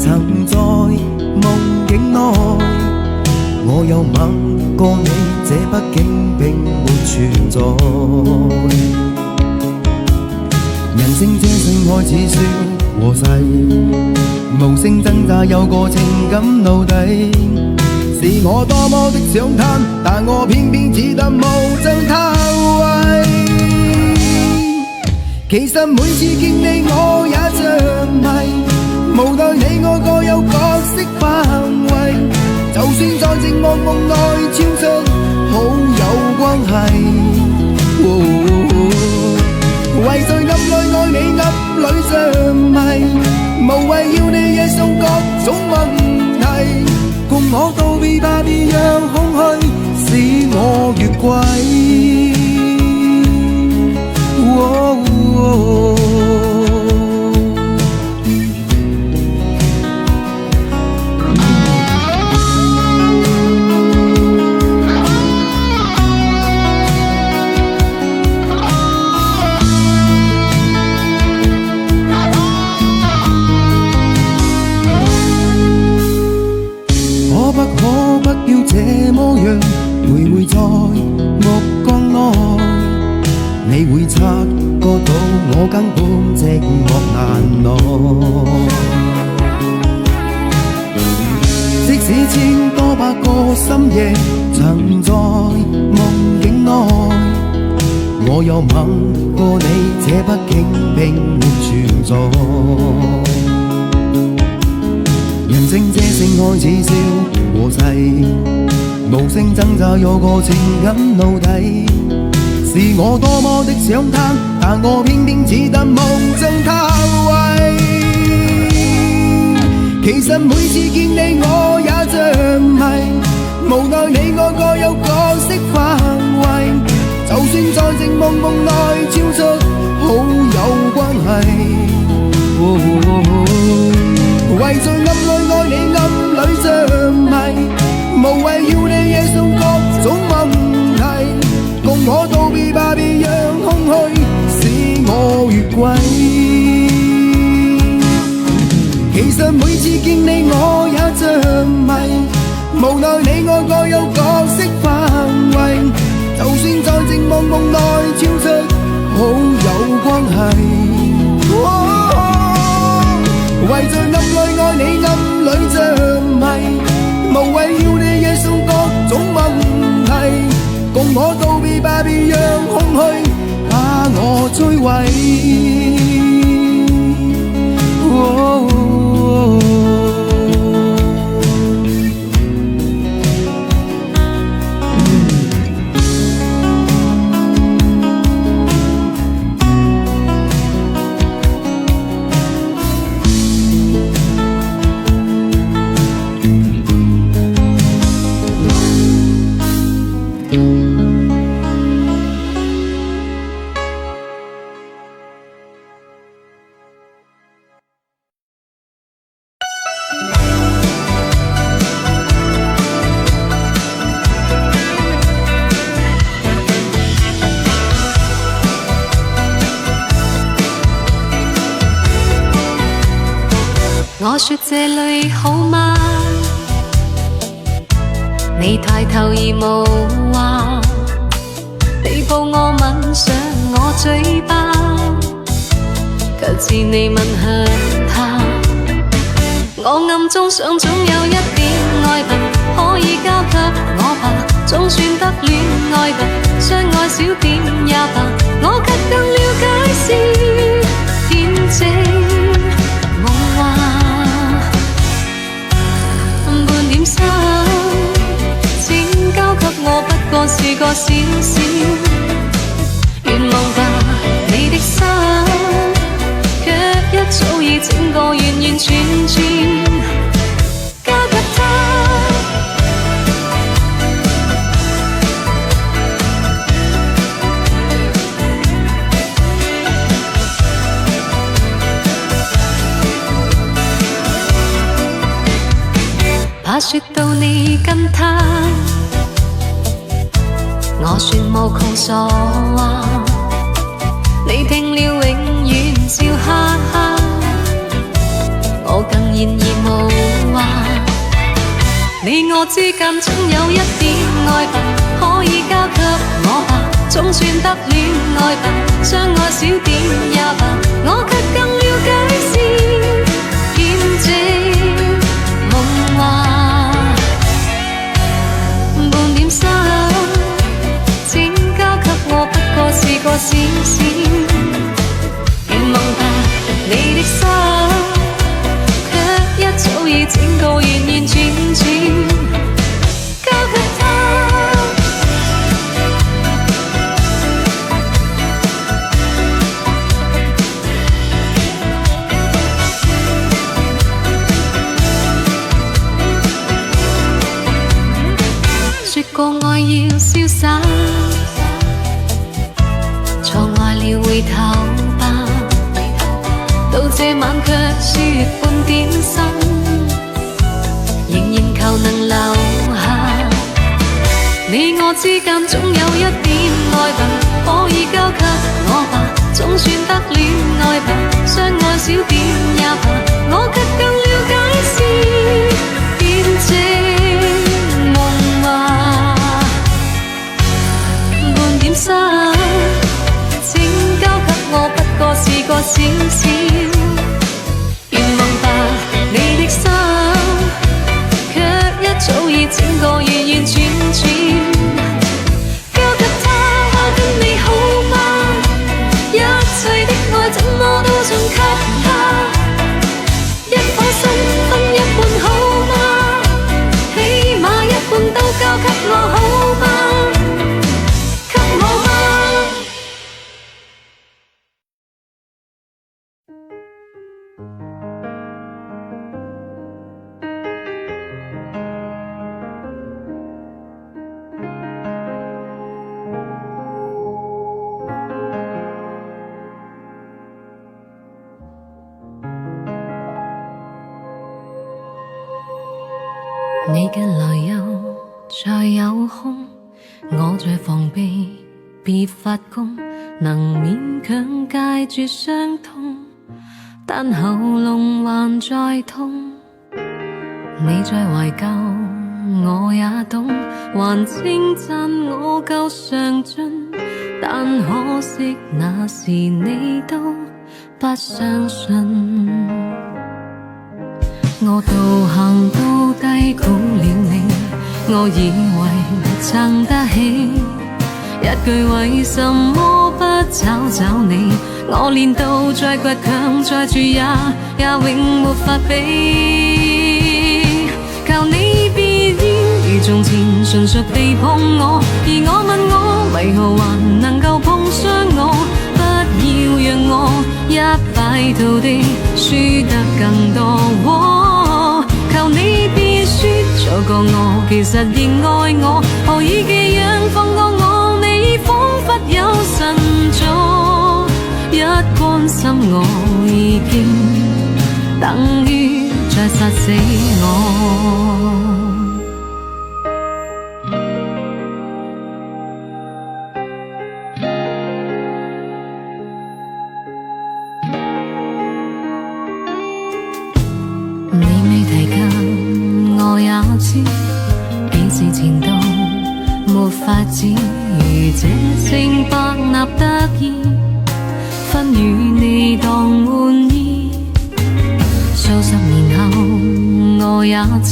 曾在夢境內，我有吻過你，這畢竟並沒存在。人生這性愛似笑和誓，無聲掙扎有個情感奴隸，是我多麼的想貪，但我偏偏只得無爭他位。其實每次見你我也着迷，無奈你我各有角色範圍，就算在寂寞夢內超出好友關係。為在暗裏愛你暗裏着迷，無謂要你惹上各種問題，共我道別吧，別讓空虛使我越軌。可不要這麼樣徘徊在目光內，你會察覺到我根本寂寞難耐。即使千多百個深夜曾在夢境內，我有吻過你，這畢竟並沒存在。人生這性愛似笑和誓，無聲掙扎有個情感奴隸，是我多麼的想貪，但我偏偏只得夢中他位。其實每次見你我也着迷，無奈你我各有角色範圍，就算在寂寞夢內超出好友關係。為在暗裏愛你暗裏着迷，無謂要你惹上各種問題，共我道別吧，別讓空虛使我越軌。其實每次見你我也着迷，無奈你我各有角色範圍，就算在寂寞夢內超出好友關係。為在暗裏愛你暗裏着迷，無謂要你惹上各種問題，共我道別吧，別讓空虛把我摧毀。我說這裏好嗎？你抬頭而無話，你抱我吻上我嘴巴，卻似你吻向他。我暗中想總有一點愛吧，可以交給我吧，總算得戀愛吧，相愛少點也罷，我卻更了解是點這心，請交給我，不過是個小小願望吧。你的心，卻一早已整個完完全全交給他。怕說到你跟他，我說無窮傻話，你聽了永遠笑哈哈。我更然而無話。你我之間總有一點愛吧，可以交給我吧，總算得戀愛吧，相愛少點也罷，我卻更了解是見證夢話。半點心請交給我，不過是個閃閃願望吧，你的心卻一早已整個完完全全交給他。說過愛要瀟灑，錯愛了回頭吧，到這晚卻說半點心，仍然求能留下。你我之間總有一點愛吧，可以交給我吧，總算得戀愛吧，相愛少點也罷，我卻更了解是見證夢話。半點心請交給我，不過是個小小願望吧，你的心卻一早已整個完完全全交給他。跟你好嗎？一切的愛怎麼都送給他，一顆心分一半好嗎？起碼一半都交給我好嗎？給我嗎？你近來又再有空，我在防備別發功，能勉強戒絕傷痛，但喉嚨還在痛。你在懷舊我也懂，還稱讚我夠上進，但可惜那時你都不相信。我道行都低估了你，我以為撐得起，一句為什麼不找找你，我練到再倔強再住也永沒法比。靠你別要如從前純屬地碰我，而我問我為何還能夠碰傷我，不要讓我一敗塗地輸得更多。求你別說錯過我，其實仍愛我，何以寄養放過我，你彷彿有神助，一關心我已經等於再殺死我。幾時前度沒法子如這聖伯納得意，分與你當玩意。數十年後我也知，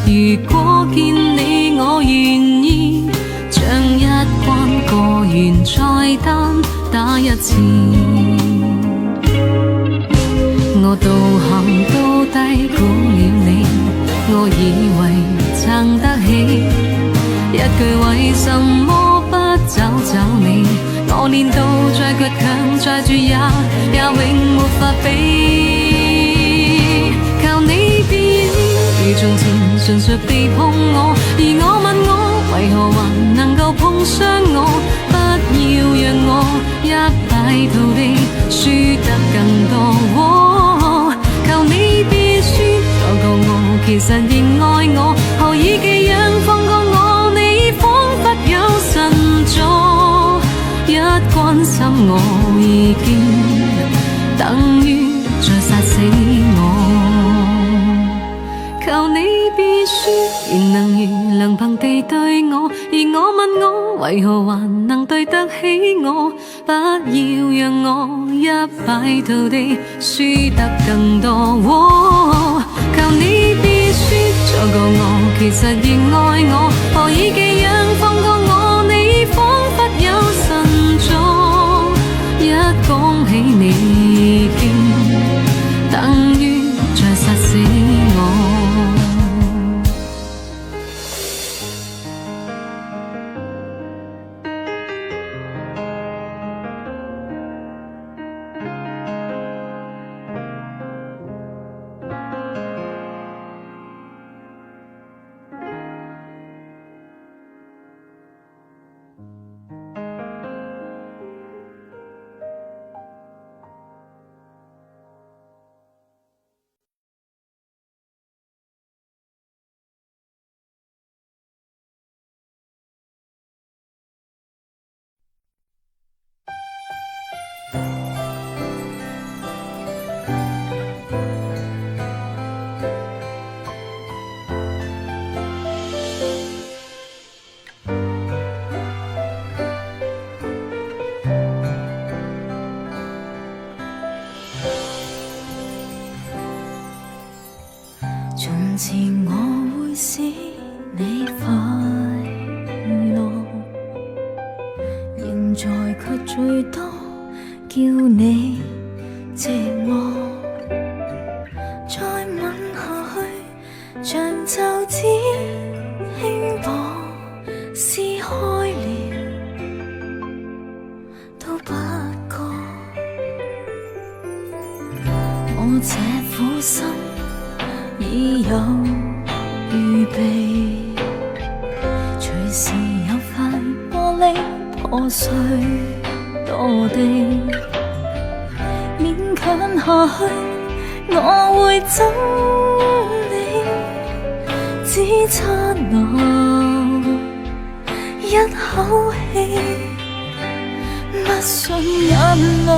如果見你我願意，將一關過完再單打一次。我道行都低估了你，我以為撐得起，一句為什麼不找找你，我練到再倔強再住也永沒法比。靠你別如從前純屬地碰我，而我問我為何還能夠碰傷我，不要讓我一敗塗地輸得更多。求你別說錯過我，其實仍愛我，何以寄養放過我，你彷彿有神助，一關心我已經等於再殺死我。書，仍能如良朋地對我，而我問我為何還能對得起我？不要讓我一敗塗地輸得更多。求你別說錯過我，其實仍愛我，何以寄養放過我？你彷彿有神助，一講起你見等於再殺死我。從前我會使你快樂，現在卻最多叫你寂寞。再吻下去，像皺紙輕薄撕開了，都不覺我這苦心已有預備，隨時有塊玻璃破碎墮地，勉強下去我會憎你，只剎那一口氣，不信眼淚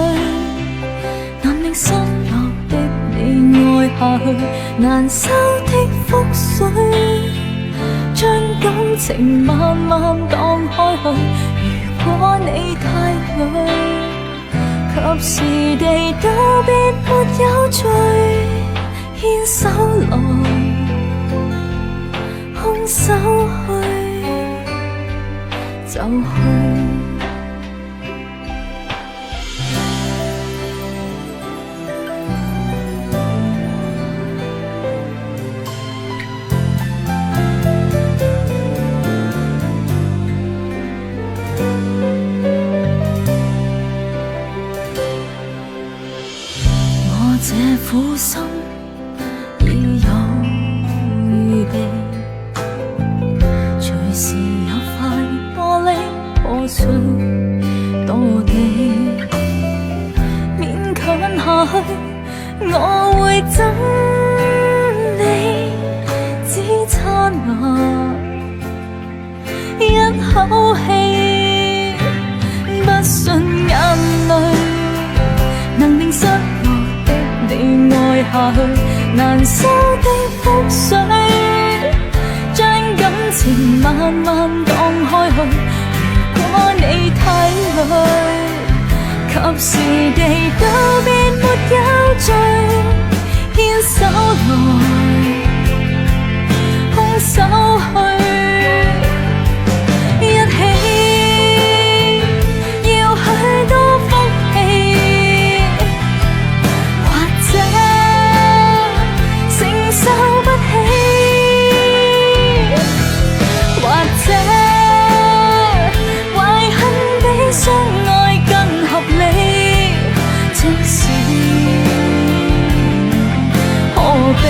難令失落的你愛下去，難收的覆水，將感情慢慢蕩開去。如果你太累，及時地道別沒有罪，牽手來，空手去就去。這苦心已有預備，隨時有塊玻璃破碎墮地，勉強下去我會憎你，只剎那一口氣，不信眼淚能令失你愛下去，難收的覆水，將感情慢慢蕩開去。如果你太累，及時地道別沒有罪，牽手來，空手去。何必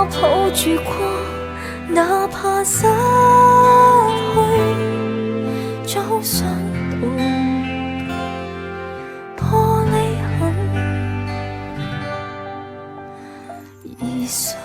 我抱住過，哪怕失去，早想到玻璃痕易碎。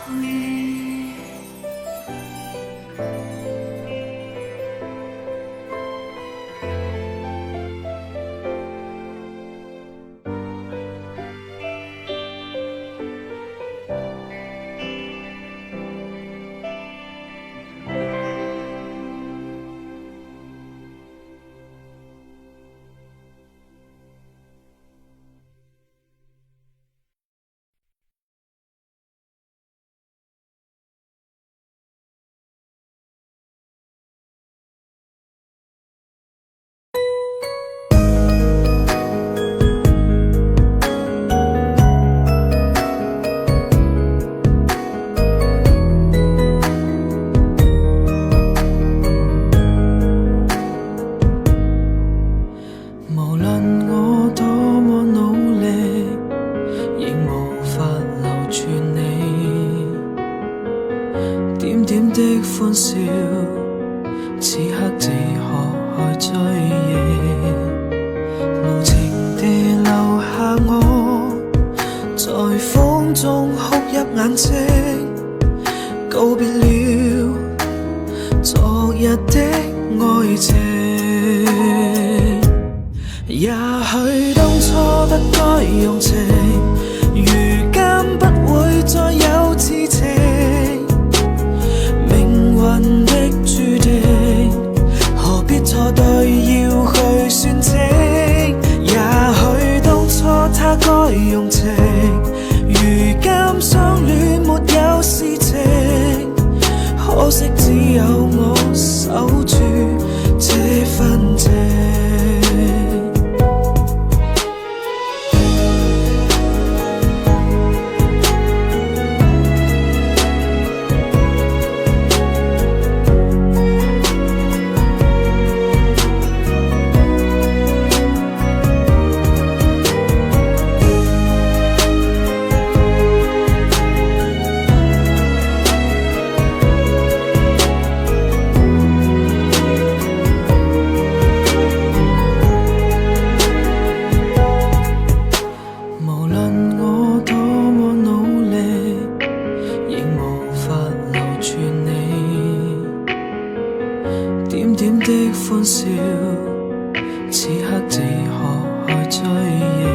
歡笑，此刻只可去追憶，無情地留下我，在風中哭泣眼睛，告別了昨日的愛情。也許當初不該用情，如今不會再有痴情。命運的注定，何必錯對要去算清？也許當初他該用情，如今相戀沒有事情，可惜只有我守住這份情。歡笑，此刻只可去追憶，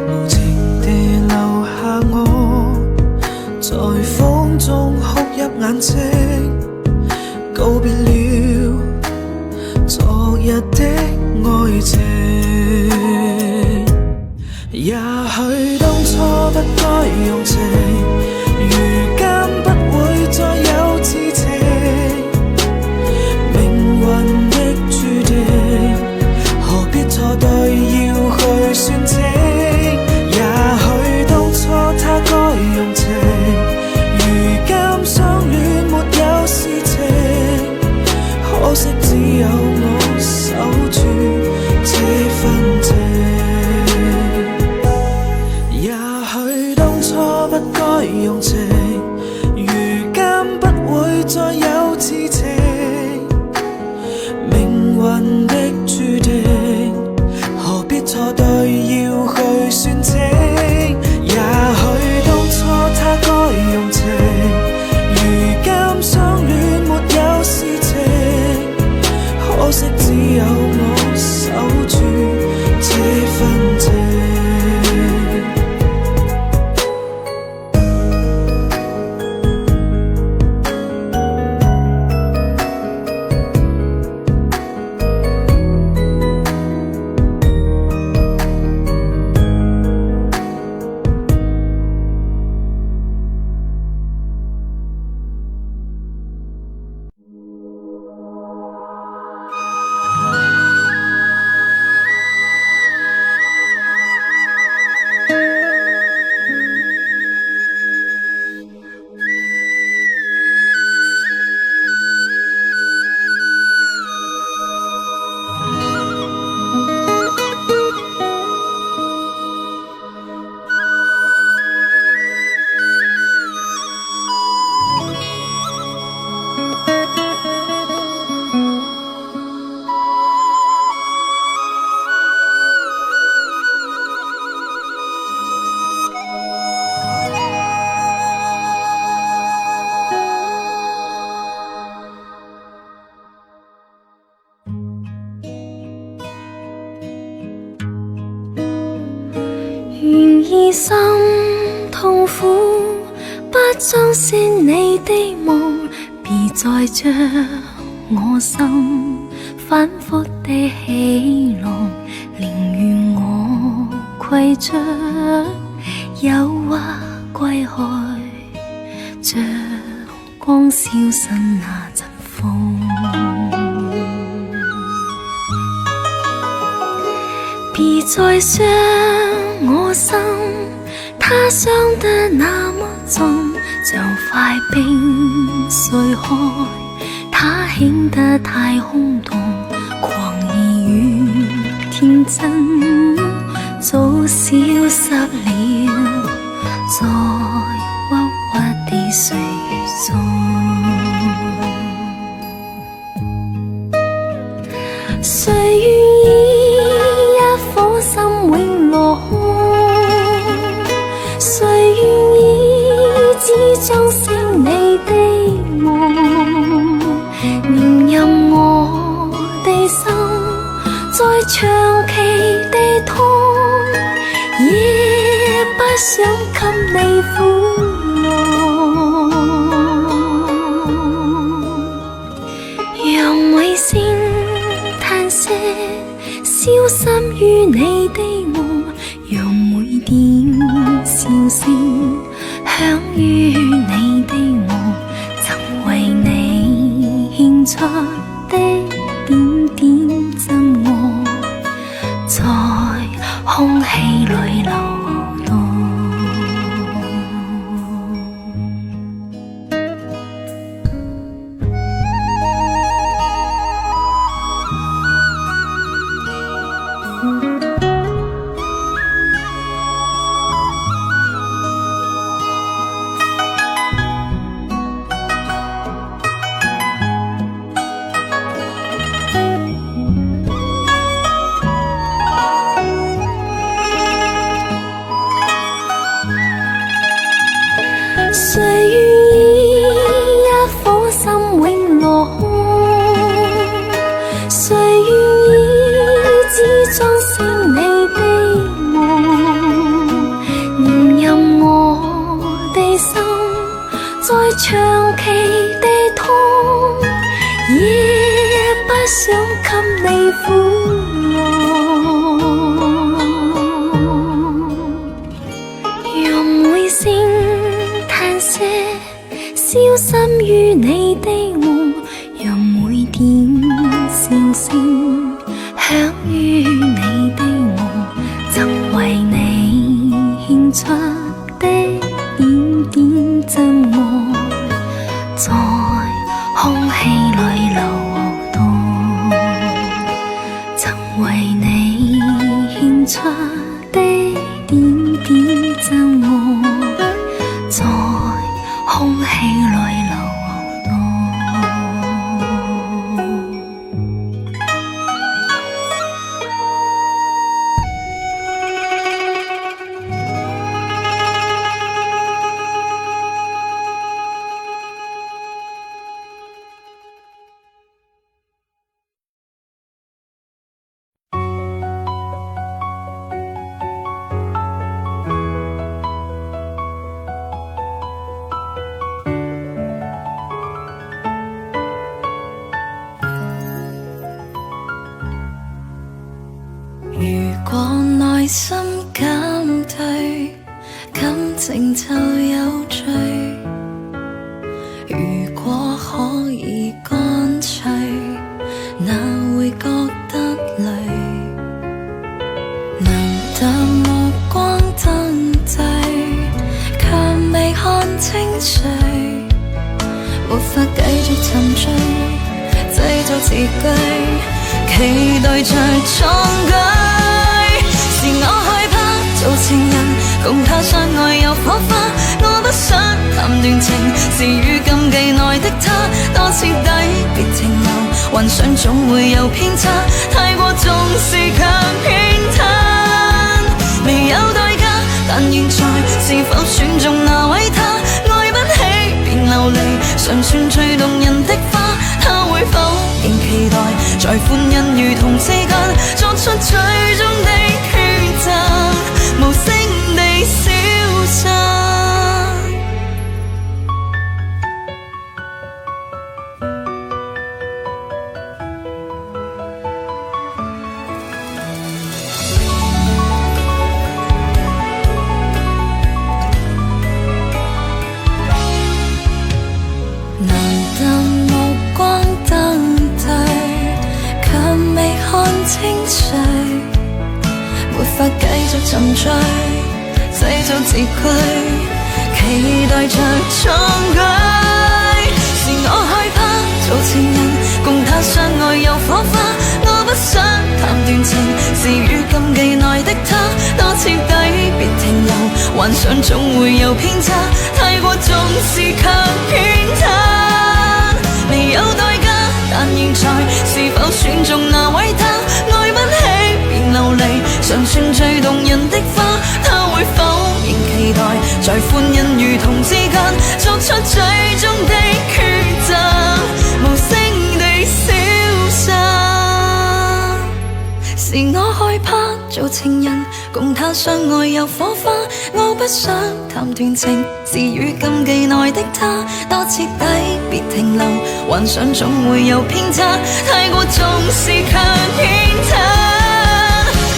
無情地留下我，在風中哭泣眼睛，告別了昨日的愛情。也許當初不該用情，如今不會再有痴情。命運的注定，何必錯對要去算清？也許當初他該用情，如今相戀沒有事情，可惜只有我守住這份情。也許當初不該用情，如今不會再有痴情。命運的注定，何必錯對要去算清？也許當初他該用情，如今相戀沒有事情，可惜只有我守住這份情。已心痛苦，不相信你的夢，別再將我心反覆地起落，寧願我攜着憂鬱歸去，像光消失那陣風。別再傷我心，它傷得那麼重，像塊冰碎開，它顯得太空洞，狂熱與天真早消失了，在鬱鬱的歲月中。誰願意一顆心永落空？誰願意只將成你的夢？連任我的心再長期地痛，也不想給你苦樂。讓每聲嘆息消失於你的夢，讓每點笑聲響於你的夢，曾為你獻出的點點真愛，在空氣裏流動。誰願意一顆心永落空？誰願意只將成你的夢？連任我的心再長期地痛，也不想給你苦樂。讓每聲嘆息消失於你的夢，讓每點笑聲響於你的夢，曾為你獻出的點點真愛，在空氣裏流動，曾為你獻出的點點真愛，在空氣裏流動。如果內心減退，感情就有罪。如果可以乾脆，哪會覺得累？難得目光燈際，卻未看清誰，沒法繼續沉醉，製造詞句，期待着壯舉。是我害怕做情人，共他相愛有火花，我不想談戀情，是與禁忌內的他，多徹底別停留，幻想總會有偏差，太過重視卻偏袒，未有代價，但現在是否選中那位他，愛不起便流離，尚算最動人的花，他會否仍期待，在歡欣與痛之間作出最終的抉擇，無聲地沉醉，製造字句，期待着壯舉。是我害怕做情人，共他相愛有火花。我不想談斷情，是與禁忌內的他，多徹底別停留，幻想總會有偏差，太過重視卻偏袒，未有代價，但現在是否選中那位他？愛不起便流離，尚算最動人的花，他會否仍期待，在歡欣與痛之間作出最終的抉擇，無聲地消失。是我害怕做情人，共他相愛有火花。我不想談斷情，是與禁忌內的他，多徹底別停留，幻想總會有偏差，太過重視卻偏袒，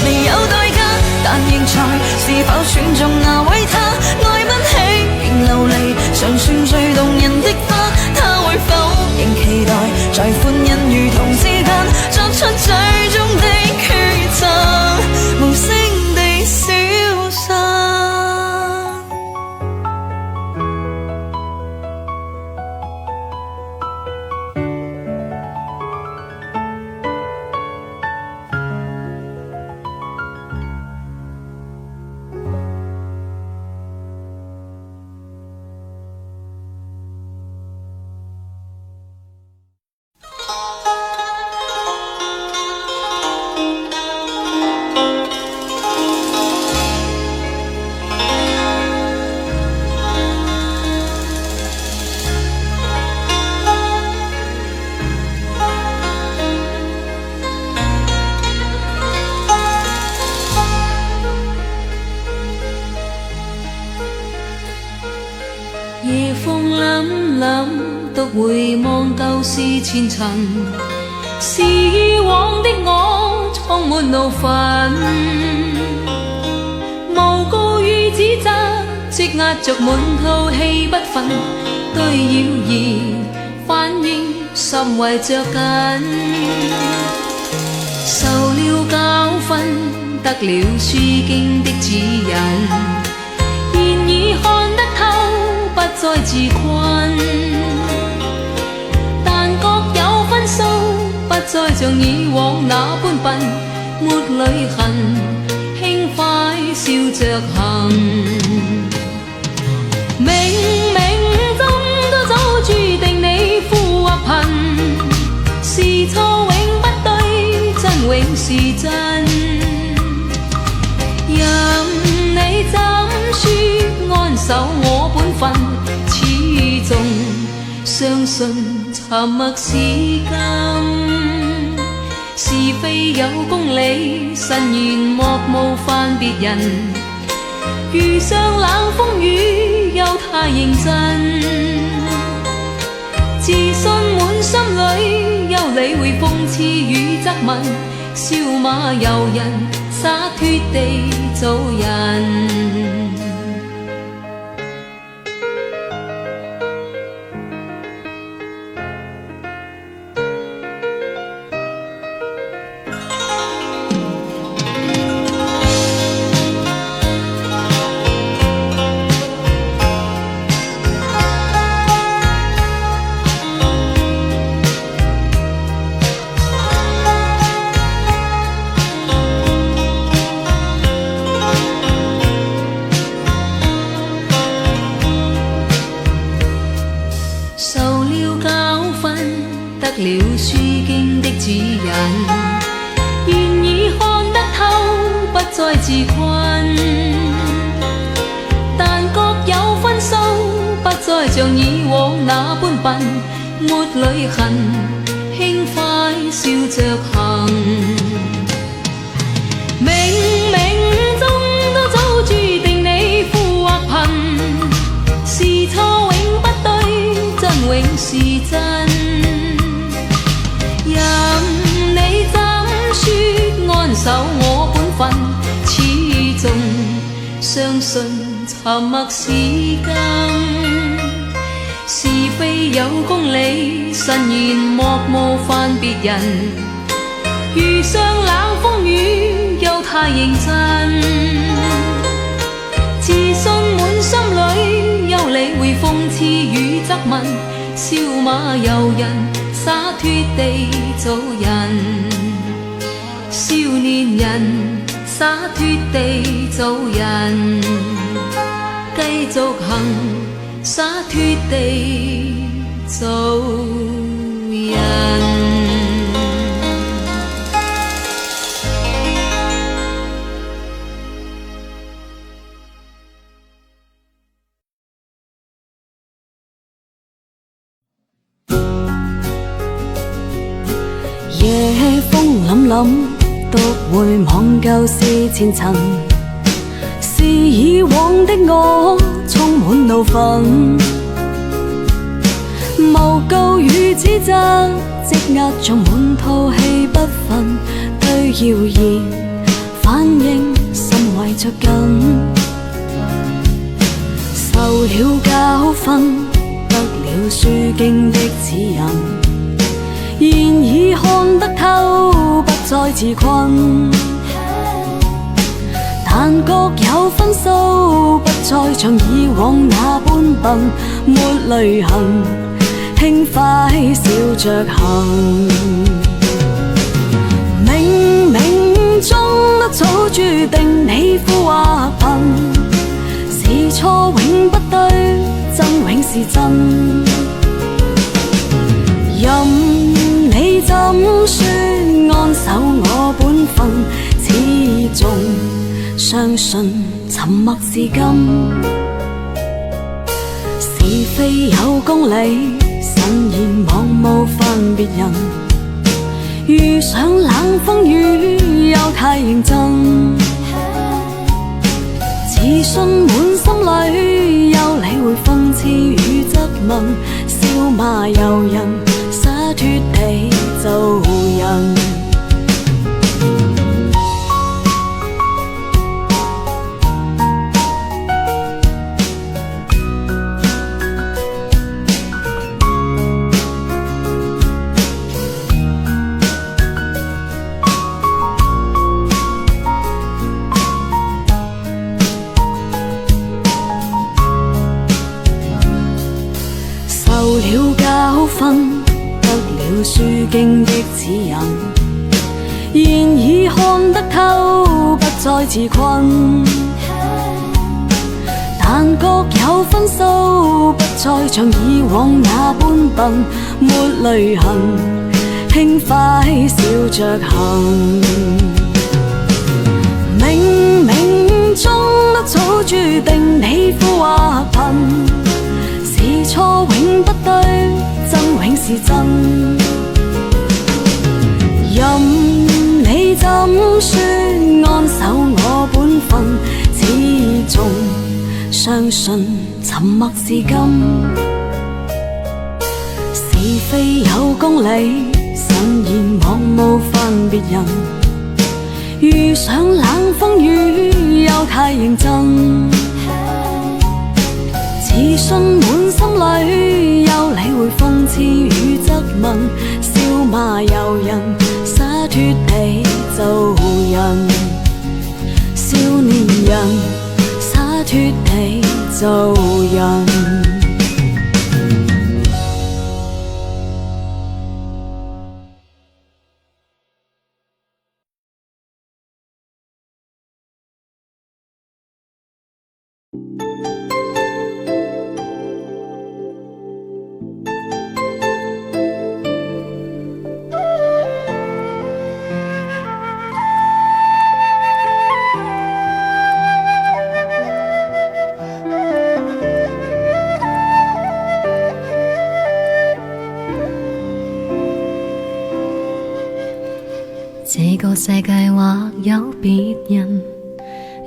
未有代價，但現在是否選中那位他？愛不起便流離，尚算最動人的花，他會否仍期待，在歡欣與痛之間作出最終的抉擇，無聲地消失。夜風凜凜，獨回望舊事前塵，是以往的我充滿怒憤，無告與指責，積壓着滿肚氣不憤，對謠言反應甚為着緊，受了教訓，得了書經的指引，現已看得透，不再自困，但各有分數，不再像以往那般笨，沒淚痕，輕快笑着行。冥冥中都早注定你富或貧，是錯永不對，真永是真，任你怎說安守我本分，始終相信沉默是金，是非有公理，慎言莫冒犯別人，遇上冷風雨又太認真，自信滿心裏，休理會諷刺與質問，笑馬由人，灑脫地做人。得了書經的指引，現已看得透，不再自困，但各有分數，不再像以往那般笨，沒淚痕，輕快笑着行。冥冥中都早注定你富或貧，是錯永不對，真永是真，任你怎說安守我本分，始終相信沉默是金，是非有公理，慎言莫冒犯別人，遇上冷風雨又太認真，諷刺與責問，笑馬遊人，灑脫地做人。少年人灑脫地做人，繼續行，灑脫地做人。夜風凜凜，獨回望舊事前塵，是以往的我充滿怒憤，誣告與指責積壓中滿肚氣不忿，對謠言反應甚為着緊，受了教訓，得了書經的指引，現已看得透，不再自困。但各有分數，不再像以往那般笨，沒淚痕，輕快笑着行。冥冥中一早注定你富或貧，是錯永不對，真永是真。任你怎說安守我本分，始終相信沉默是金。是非有公理，慎言妄冒犯別人，遇上冷風雨又太認真，自信滿心裏，又理會諷刺與質問，笑罵由人，灑脫地做人。受了教訓，得了書經的指引，現已看得透，不再自困。但各有分數，不再像以往那般笨，沒淚痕，輕快笑着行。冥冥中一早注定你富或貧，是錯永不對，真永是真。任你怎說安守我本分，始終相信沉默是金。是非有公理，慎言妄冒犯別人，遇上冷風雨又太認真，自信滿心裏，又理會諷刺與質問，笑罵由人，灑脫地做人。少年人灑脫地做人。這個世界或有別人，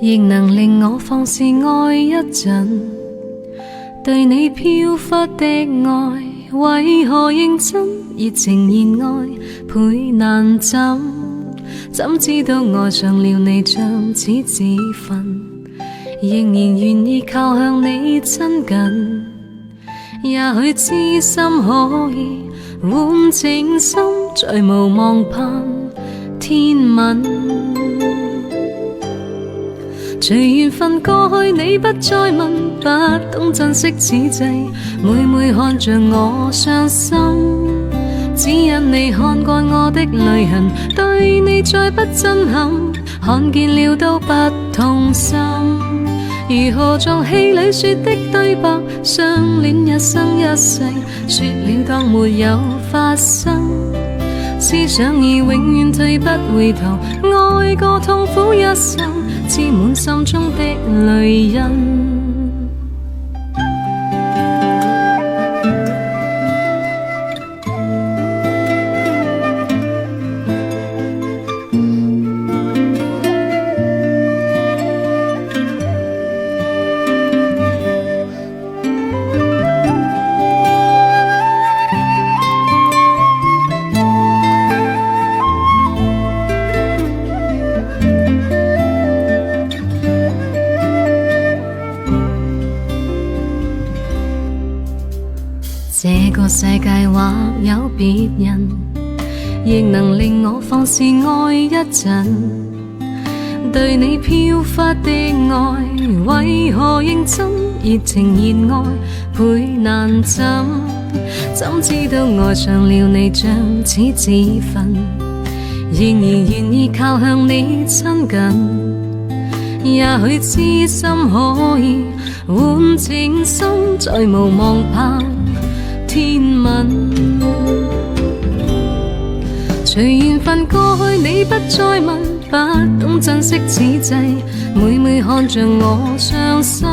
亦能令我放肆愛一陣。對你飄忽的愛，為何認真熱情熱愛倍難枕？怎知道愛上了你像似自焚，仍然願意靠向你親近。也許知心可以喚靜心，再無望盼天吻，隨緣分過去，你不再問，不懂珍惜此際，每每看着我傷心，只因你看過我的淚痕，對你再不震撼，看見了都不痛心。如何像戲裏說的對白，相戀一生一世，說了當沒有發生，思想已永遠退不回頭，愛過痛苦一生，沾滿心中的淚印。這個世界或有別人，亦能令我放肆愛一陣。對你飄忽的愛，為何認真？熱情熱愛倍難枕，怎知道愛上了你像似自焚，然而願意靠向你親近。也許知心可以換情深，再無望盼天問，隨緣分過去，你不再問，不懂珍惜此際，每每看着我傷心，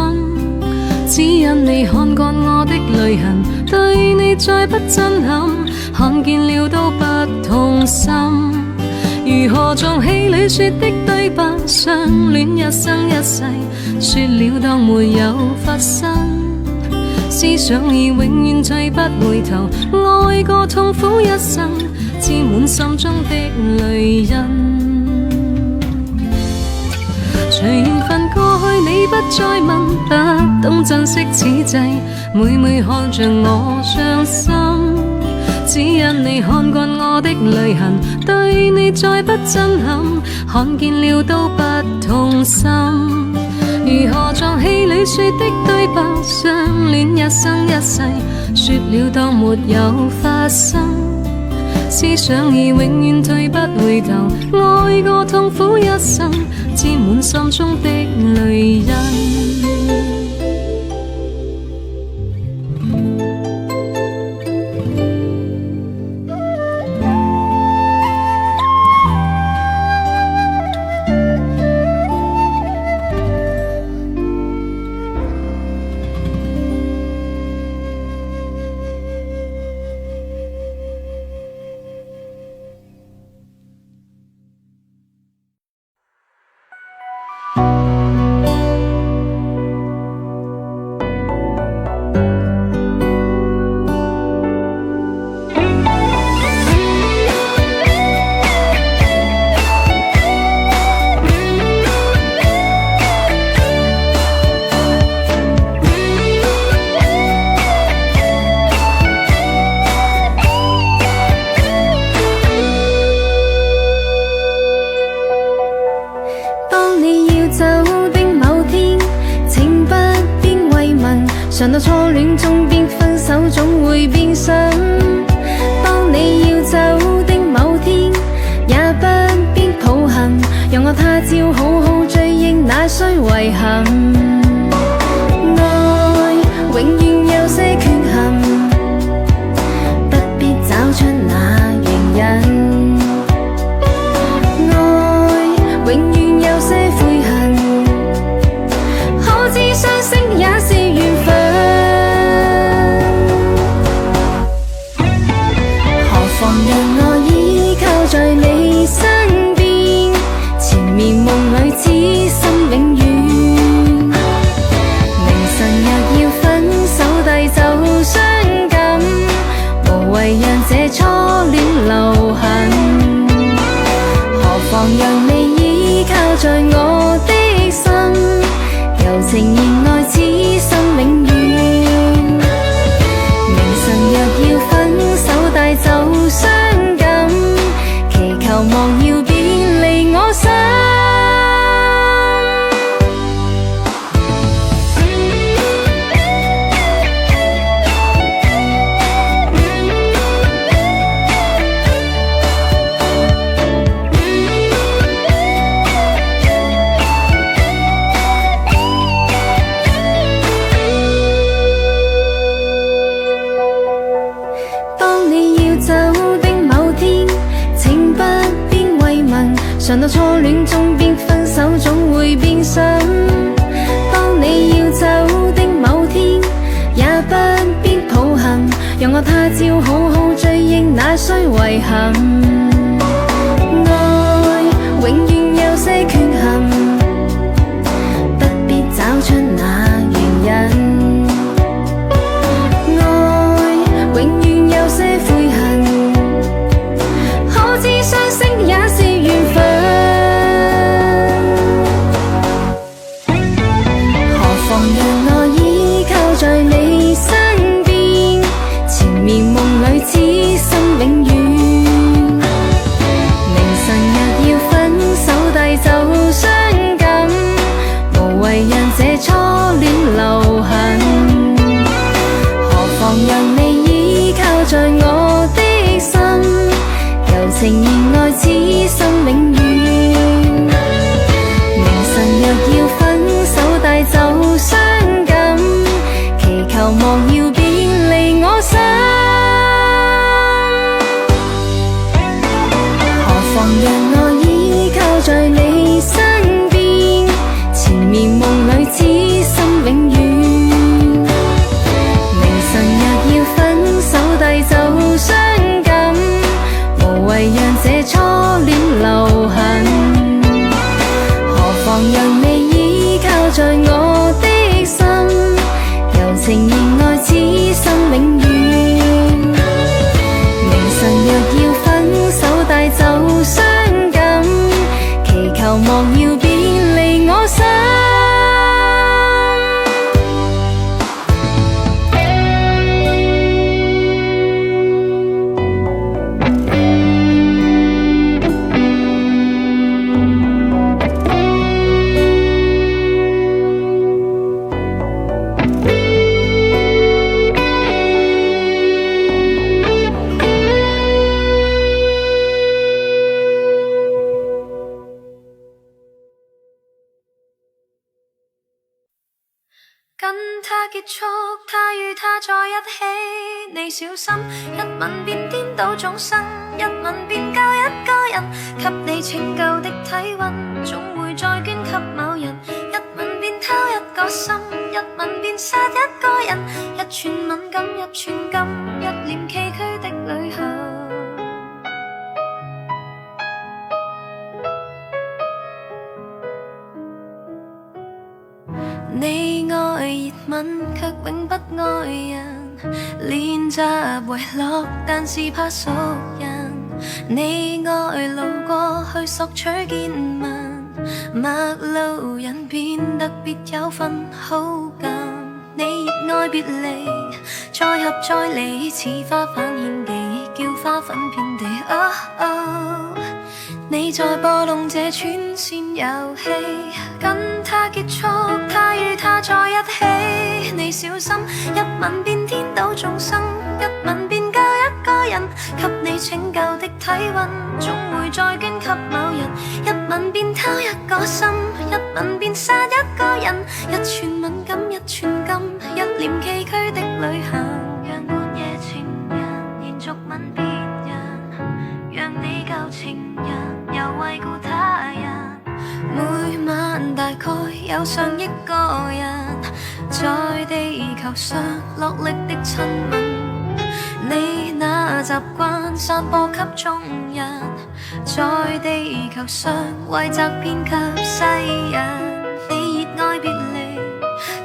只因你看過我的淚痕，對你再不震撼，看見了都不痛心。如何像戲裏說的對白，相戀一生一世，說了當沒有發生，思想已永遠退不回頭，愛過痛苦一生，沾滿心中的淚印。隨緣分過去，你不再問，不懂珍惜此際，每每看着我傷心，只因你看慣我的淚痕，對你再不震撼，看見了都不痛心。如何像戲裏說的對白，相戀一生一世，說了當沒有發生，思想已永遠退不回頭，愛過痛苦一生，沾滿心中的淚印。嘗到初戀終變分手，總會變心。當你要走的某天，也不必抱憾，讓我他朝好好追憶那衰遺憾。愛永遠有些缺陷，不必找出那原因。愛永遠有些悔恨，可知相識也是緣分。讓我依靠在你身邊，纏綿夢裏此心永遠。常到初戀中變分手，總會變心。當你要走的某天，也不必抱憾，讓我他朝好好追憶那衰遺憾。愛永遠有些缺陷，不必找出那原因。愛永遠有些悔恨，可知相識也是緣分。何妨讓我依靠在你身邊，纏綿夢裏此心永遠。明晨若要分手帶走傷感，無謂讓這初戀留痕。何妨讓你依靠在我的心，柔情熱愛此心永遠。明晨若要分手帶走傷感，祈求莫要別離我心。何妨讓我依靠在你身邊，纏綿夢裏此心永遠。明晨若要分手帶走傷感，無謂讓這初戀留痕。何妨讓你依靠在我的心，柔情熱愛此心永遠。明晨若要分手帶走傷感，祈求莫要別離我心。跟他結束，他與他在一起，你小心，一吻便顛倒眾生，一吻便救一個人，給你拯救的體溫，總會再捐給某人，一吻便偷一個心，一吻便殺一個人，一寸敏感一寸金，一臉崎嶇的旅行。你愛熱吻，卻永不愛人，練習遺落，但是怕熟人。你愛路過去索取見聞，陌路人變得別有份好感。你熱愛別離，再合再離，似花瓣獻技，叫花粉遍地。你在播弄這串線遊戲，跟他結束，他與他在一起，你小心，一吻便顛倒眾生，一吻便救一個人，給你拯救的體溫，總會再捐給某人，一吻便偷一個心，一吻便殺一個人，一寸敏感一寸金，一臉崎嶇的旅行，讓半夜情人延續吻別人，讓你舊情人又惠顧他人，每晚大概有上億個人在地球上落力的親吻，你那習慣散播給眾人，在地球上惠澤遍給世人。你熱愛別離，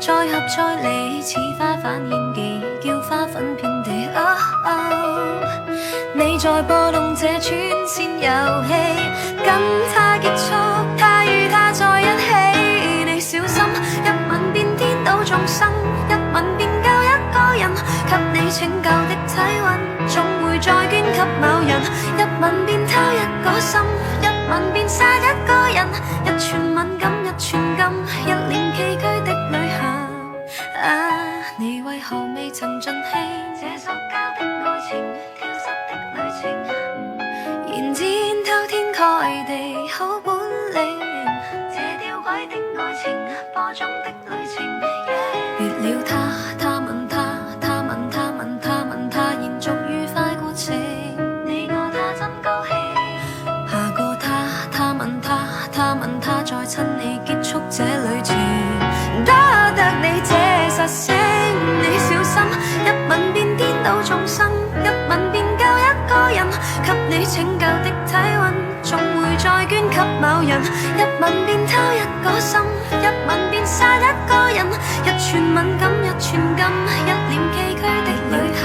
再合再離，似花瓣獻技，叫花粉遍地。你在播弄這串線遊戲，跟他結束，他與他在一起，你小心，一吻便顛倒眾生，一吻便救一個人，給你拯救的體溫，總會再捐給某人，一吻便偷一個心，一吻便殺一個人，一寸敏感一寸金，一臉崎嶇的旅行。你為何未曾盡棄這塑膠的愛情，挑剔的旅程，延展偷天蓋地好本領，這吊詭的愛情，播種的旅程。別了他，他問他，他問他問他問他，延續愉快過程，你我他真高興。下個他，他問他。偷一個心，一吻便殺一個人，一寸敏感一寸金，一臉崎嶇的旅客。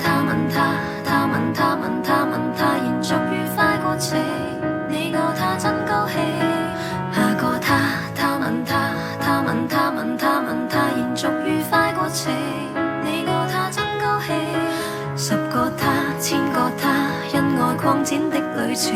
他問他，他問他，問他問他，延續愉快過程，你我他真高興。下個他，他問他，他問他，問他問他，延續愉快過程，你我他真高興。十個他，千個他，因愛擴展的旅程。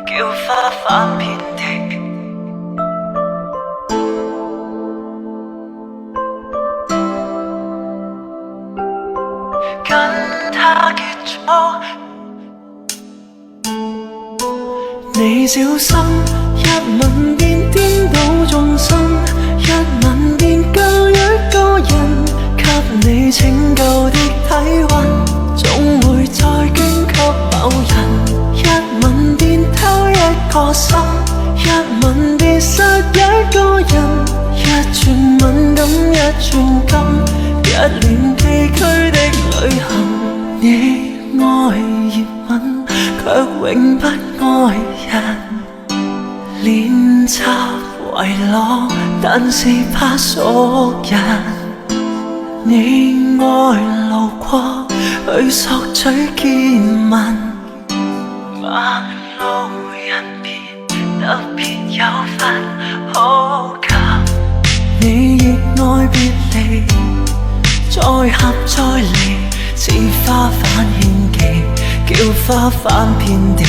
叫花翻遍地，跟他結束。你小心，一吻便顛倒眾生，一吻便救一個人，給你拯救的體溫，總會再捐給某人。一吻便偷一個心，一吻便殺一個人，一寸敏感一寸金，一臉崎嶇的旅行。你愛熱吻，卻永不愛人，練習遺落，但是怕熟人。你愛路過，去索取見聞，陌路人別特別有份好感。你亦愛別離，再合再離，似花瓣獻技，叫花翻遍地。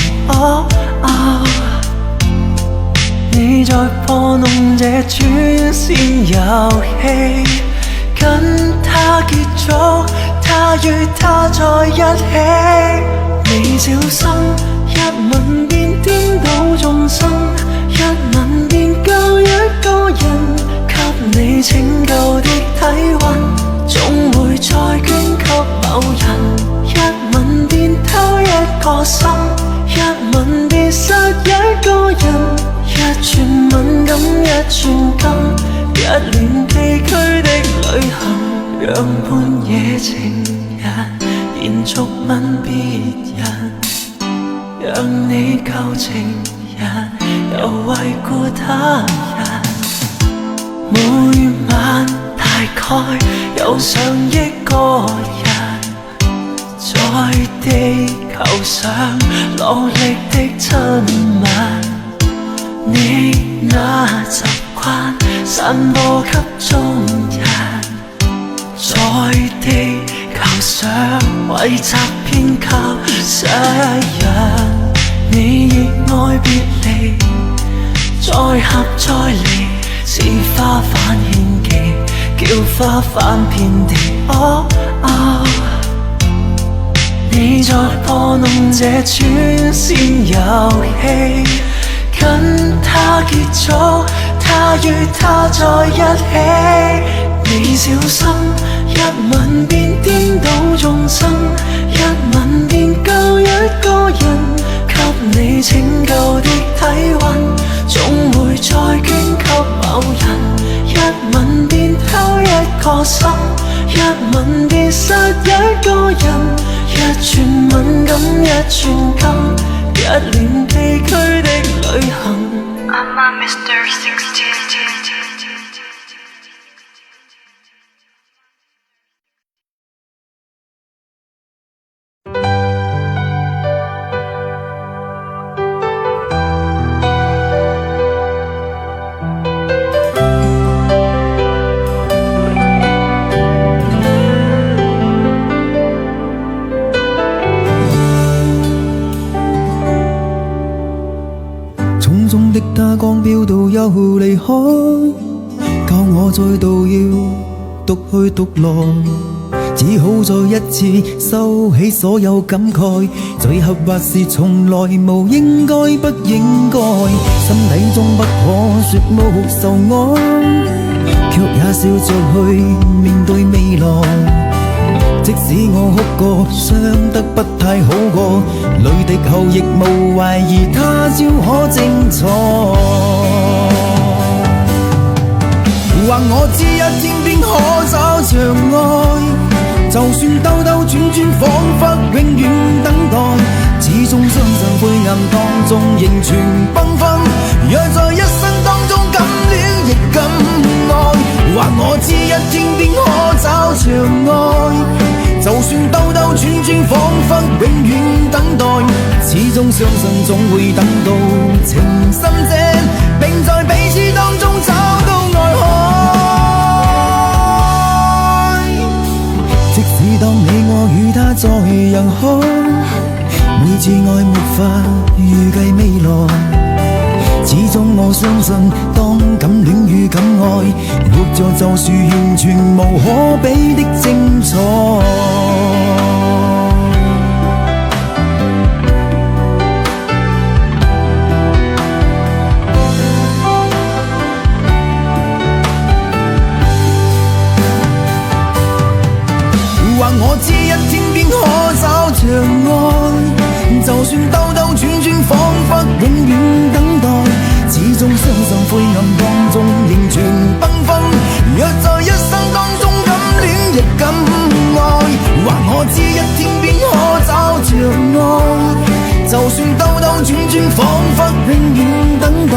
你在破弄這轉線遊戲，跟他結束，他與他在一起。你小心，一吻便顛倒眾生，一吻便救一個人，給你拯救的體溫，總會再捐給某人。一吻便偷一個心，一吻便殺一個人，一寸敏感一寸金，一臉崎嶇的旅行。讓半夜情人延續吻別人，讓你舊情人又為顧他人。每晚大概有上億個人，在地球上落力的親吻，你那習慣散播給眾人，在地球上為集編給世人。你亦愛別離，再合再離，似花瓣獻技，叫花翻遍地。你在破弄這轉線遊戲，跟他結束，他與他在一起。你小心，一吻便顛倒眾生，一吻便救一個人，給你拯救的體溫，總會再捐給某人。一吻便偷一個心，一吻便殺一個人，一寸敏感一寸金，一臉崎嶇的旅行。I'm a Mr. 16。他剛飆到又離開，教我再度要獨去獨來，只好再一次收起所有感慨，最後或是從來無應該不應該，心底中不可說無愁哀，卻也笑着去面對未來。即使我哭過，傷得不太好過，淚滴後亦無懷疑他朝可精彩。或我知一天便可找場愛，就算兜兜轉轉，彷彿永遠等待，始終相信灰暗當中仍存繽紛。若在一生當中敢戀亦敢愛，或我知一天便可找場愛，就算兜兜轉轉，彷彿永遠等待，始終相信總會等到情深者，並在彼此當中找到愛海。即使當你我與他在人海，每次愛沒法預計未來，始終我相信當敢戀與敢愛，活着就是完全無可比的精彩。或我知一天便可找場愛，就算兜兜轉轉，彷彿永遠等待，始終相信灰暗當中仍存繽紛。若在一生當中敢戀亦敢愛，或我知一天便可找場愛，就算兜兜轉轉，彷彿永遠等待，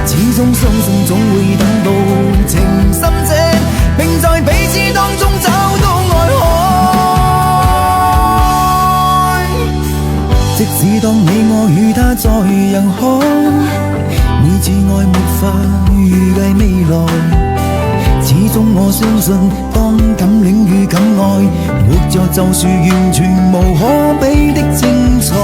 始終相信總會等到情深者，並在彼此當中找到愛海。即使當你我與他在人海，每次愛沒法預計未來，始終我相信當敢戀與敢愛，活着就是完全無可比的精彩。